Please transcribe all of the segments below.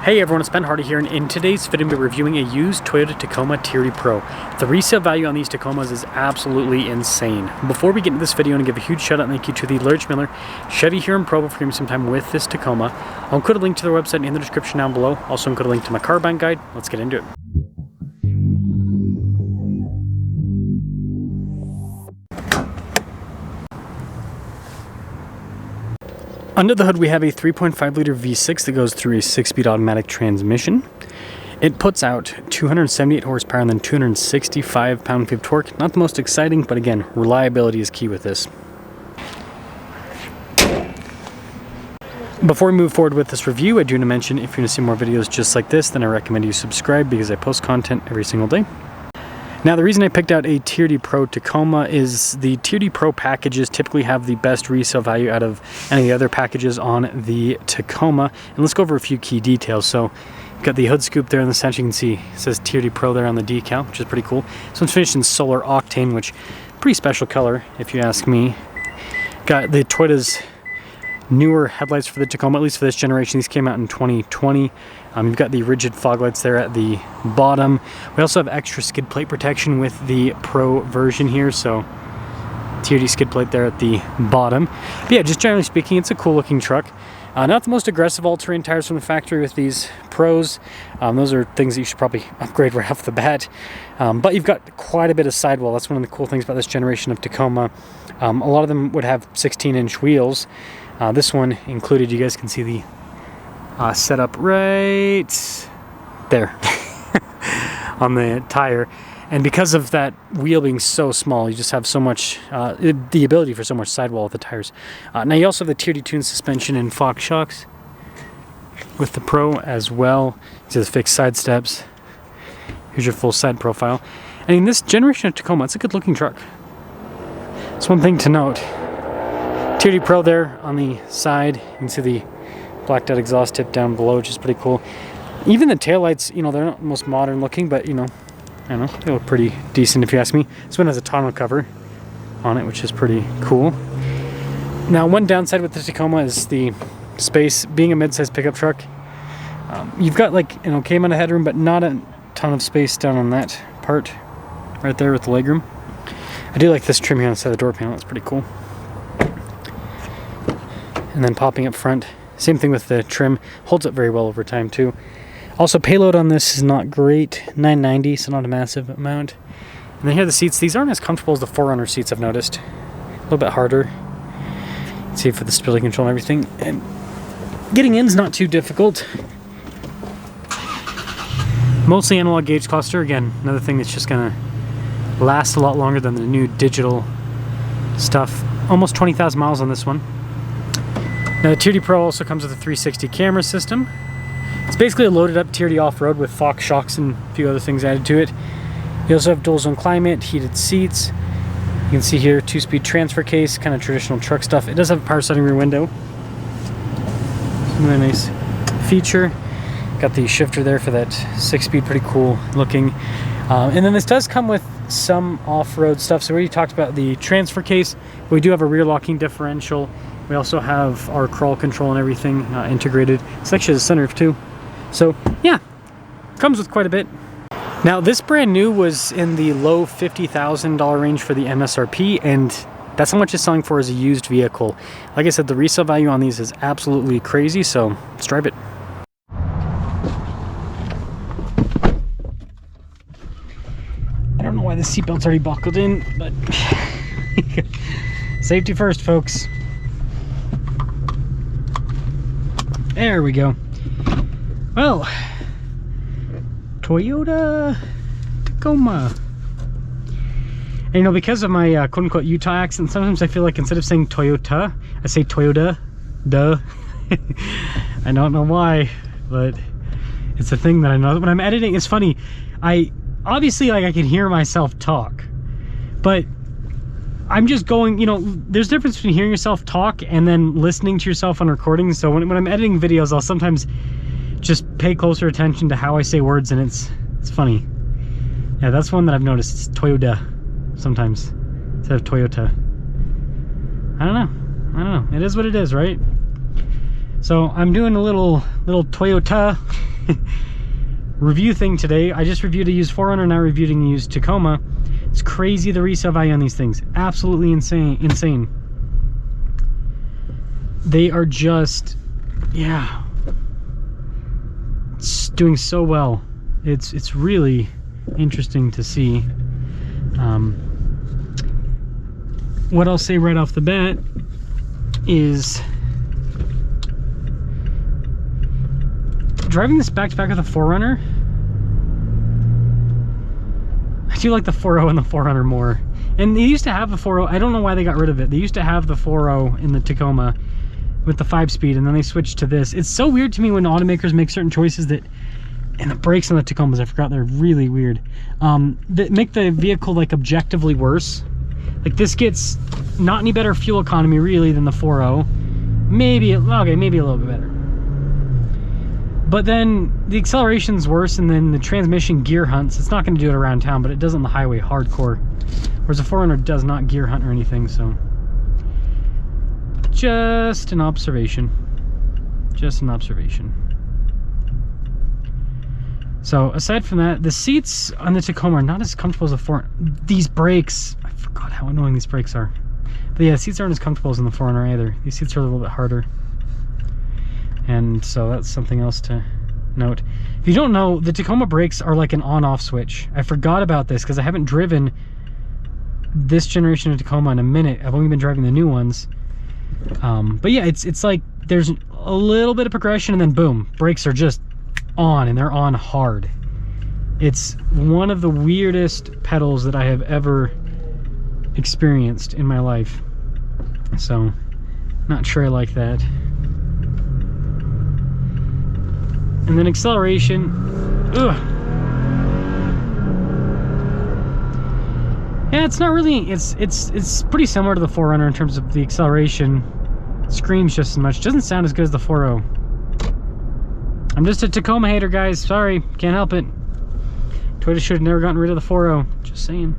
Hey everyone, it's Ben Hardy here, and in today's video we're reviewing a used Toyota Tacoma TRD Pro. The resale value on these Tacomas is absolutely insane. Before we get into this video, I want to give a huge shout out and thank you to the Large Miller Chevy here in Provo for giving me some time with this Tacoma. I'll include a link to their website in the description down below. Also include a link to my car buying guide. Let's get into it. Under the hood we have a 3.5 liter V6 that goes through a 6-speed automatic transmission. It puts out 278 horsepower and then 265 pound-feet of torque. Not the most exciting, but again, reliability is key with this. Before we move forward with this review, I do want to mention if you want to see more videos just like this, then I recommend you subscribe because I post content every single day. Now, the reason I picked out a TRD Pro Tacoma is the TRD Pro packages typically have the best resale value out of any of the other packages on the Tacoma. And let's go over a few key details. So, you've got the hood scoop there in the center. You can see it says TRD Pro there on the decal, which is pretty cool. This one's finished in Solar Octane, which pretty special color, if you ask me. Got the Toyota's newer headlights for the Tacoma, at least for this generation. These came out in 2020. You've got the rigid fog lights there at the bottom. We also have extra skid plate protection with the Pro version here, so TRD skid plate there at the bottom. But yeah, just generally speaking, it's a cool looking truck. Not the most aggressive all-terrain tires from the factory with these Pros. Those are things that you should probably upgrade right off the bat. But you've got quite a bit of sidewall. That's one of the cool things about this generation of Tacoma. A lot of them would have 16-inch wheels. This one included, you guys can see the setup right there on the tire. And because of that wheel being so small, you just have so much, the ability for so much sidewall with the tires. Now you also have the TRD tuned suspension and Fox shocks with the Pro as well. See the fixed side steps. Here's your full side profile. And in this generation of Tacoma, it's a good looking truck. It's one thing to note. TRD Pro there on the side. You can see the blacked out exhaust tip down below, which is pretty cool. Even the taillights, you know, they're not the most modern looking, but you know, I don't know, they look pretty decent if you ask me. This one has a tonneau cover on it, which is pretty cool. Now, one downside with the Tacoma is the space. Being a mid-size pickup truck, you've got like an okay amount of headroom, but not a ton of space down on that part right there with the legroom. I do like this trim here on the side of the door panel. It's pretty cool. And then popping up front, same thing with the trim, holds up very well over time too. Also, payload on this is not great, 990, so not a massive amount. And then here are the seats. These aren't as comfortable as the 4Runner seats, I've noticed. A little bit harder. Let's see for the stability control and everything. And getting in's not too difficult. Mostly analog gauge cluster. Again, another thing that's just gonna last a lot longer than the new digital stuff. Almost 20,000 miles on this one. Now the TRD Pro also comes with a 360 camera system. It's basically a loaded up TRD off-road with Fox shocks and a few other things added to it. You also have dual zone climate, heated seats. You can see here 2-speed transfer case, kind of traditional truck stuff. It does have a power sliding rear window. Really nice feature. Got the shifter there for that 6-speed, pretty cool looking. And then this does come with some off-road stuff. So we already talked about the transfer case. We do have a rear locking differential. We also have our crawl control and everything integrated. It's actually a sunroof too. So yeah, comes with quite a bit. Now this brand new was in the low $50,000 range for the MSRP, and that's how much it's selling for as a used vehicle. Like I said, the resale value on these is absolutely crazy, so let's drive it. I don't know why the seatbelt's already buckled in, but safety first, folks. There we go. Well, Toyota Tacoma. And you know, because of my quote-unquote Utah accent, sometimes I feel like instead of saying Toyota, I say Toyota. Duh. I don't know why, but it's a thing that I know. When I'm editing, it's funny. Obviously, like, I can hear myself talk, but I'm just going, you know, there's a difference between hearing yourself talk and then listening to yourself on recording. So when I'm editing videos, I'll sometimes just pay closer attention to how I say words, and it's funny. Yeah, that's one that I've noticed. It's Toyota sometimes instead of Toyota. I don't know. It is what it is, right? So I'm doing a little Toyota review thing today. I just reviewed a used 4Runner, now reviewed a used Tacoma. It's crazy the resale value on these things. Absolutely insane. They are just, yeah, it's doing so well. It's really interesting to see. What I'll say right off the bat is driving this back to back with a 4Runner, I do like the 4.0 and the 4Runner more. And they used to have the 4.0. I don't know why they got rid of it. They used to have the 4.0 in the Tacoma with the 5-speed, and then they switched to this. It's so weird to me when automakers make certain choices that, and the brakes on the Tacomas, I forgot, they're really weird, that make the vehicle like objectively worse. Like this gets not any better fuel economy really than the 4.0. Maybe, okay, maybe a little bit better. But then the acceleration's worse, and then the transmission gear hunts. It's not going to do it around town, but it does on the highway hardcore. Whereas a 4Runner does not gear hunt or anything, so. Just an observation. Just an observation. So aside from that, the seats on the Tacoma are not as comfortable as the 4Runner. These brakes, I forgot how annoying these brakes are. But yeah, seats aren't as comfortable as in the 4Runner either. These seats are a little bit harder. And so that's something else to note. If you don't know, the Tacoma brakes are like an on-off switch. I forgot about this because I haven't driven this generation of Tacoma in a minute. I've only been driving the new ones. But yeah, it's like there's a little bit of progression and then boom, brakes are just on, and they're on hard. It's one of the weirdest pedals that I have ever experienced in my life. So, not sure I like that. And then acceleration, ugh. Yeah, it's not really, it's pretty similar to the 4Runner in terms of the acceleration. It screams just as much. Doesn't sound as good as the 4.0. I'm just a Tacoma hater, guys. Sorry, can't help it. Toyota should have never gotten rid of the 4.0. Just saying.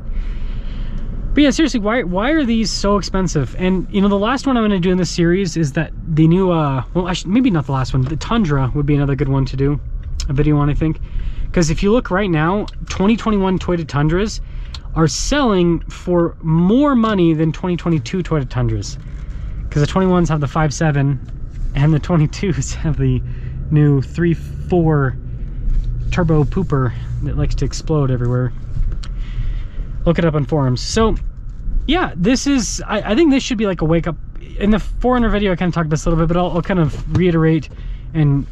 But yeah, seriously, why are these so expensive? And you know, the last one I'm going to do in this series is that the new, well, maybe not the last one. The Tundra would be another good one to do a video on, I think. Because if you look right now, 2021 Toyota Tundras are selling for more money than 2022 Toyota Tundras. Because the 21s have the 5.7 and the 22s have the new 3.4 turbo pooper that likes to explode everywhere. Look it up on forums. So yeah, this is, I think this should be like a wake up. In the 4Runner video I kind of talked about this a little bit, but I'll kind of reiterate and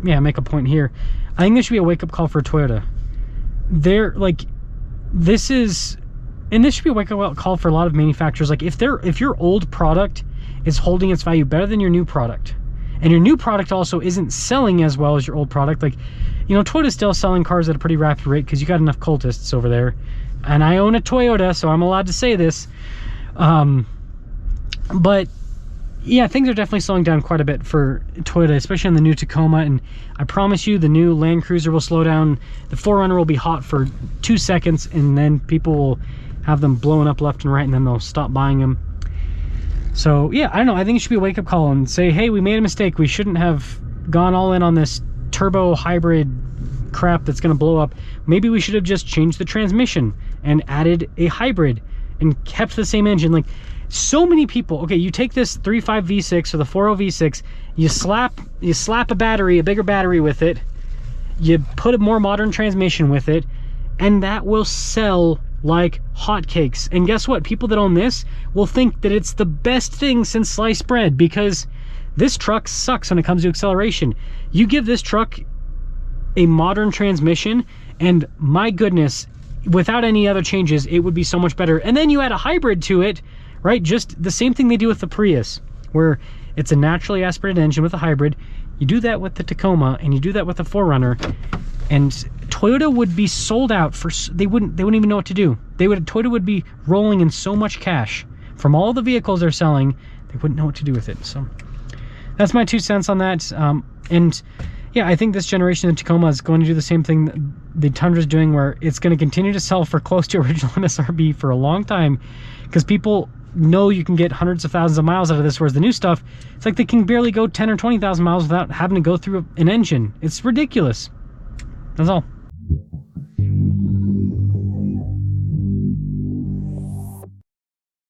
yeah, make a point here. I think this should be a wake up call for Toyota. They're like, this is, and this should be a wake up call for a lot of manufacturers. Like if your old product is holding its value better than your new product, and your new product also isn't selling as well as your old product, like, you know, Toyota's still selling cars at a pretty rapid rate because you got enough cultists over there. And I own a Toyota, so I'm allowed to say this. But yeah, things are definitely slowing down quite a bit for Toyota, especially on the new Tacoma. And I promise you, the new Land Cruiser will slow down. The 4Runner will be hot for 2 seconds, and then people will have them blowing up left and right, and then they'll stop buying them. So yeah, I don't know. I think it should be a wake-up call and say, hey, we made a mistake. We shouldn't have gone all in on this turbo hybrid crap that's going to blow up. Maybe we should have just changed the transmission and added a hybrid and kept the same engine. Like, so many people, okay, you take this 3.5 V6 or the 4.0 V6, you slap a battery, a bigger battery with it, you put a more modern transmission with it, and that will sell like hotcakes. And guess what? People that own this will think that it's the best thing since sliced bread, because this truck sucks when it comes to acceleration. You give this truck a modern transmission, and my goodness, without any other changes, it would be so much better. And then you add a hybrid to it, right? Just the same thing they do with the Prius, where it's a naturally aspirated engine with a hybrid. You do that with the Tacoma, and you do that with the 4Runner, and Toyota would be sold out for, they wouldn't even know what to do. Toyota would be rolling in so much cash from all the vehicles they're selling, they wouldn't know what to do with it. So that's my 2 cents on that. And yeah, I think this generation of Tacoma is going to do the same thing that the Tundra is doing, where it's going to continue to sell for close to original MSRP for a long time, because people know you can get hundreds of thousands of miles out of this, whereas the new stuff, it's like they can barely go 10 or 20,000 miles without having to go through an engine. It's ridiculous. That's all.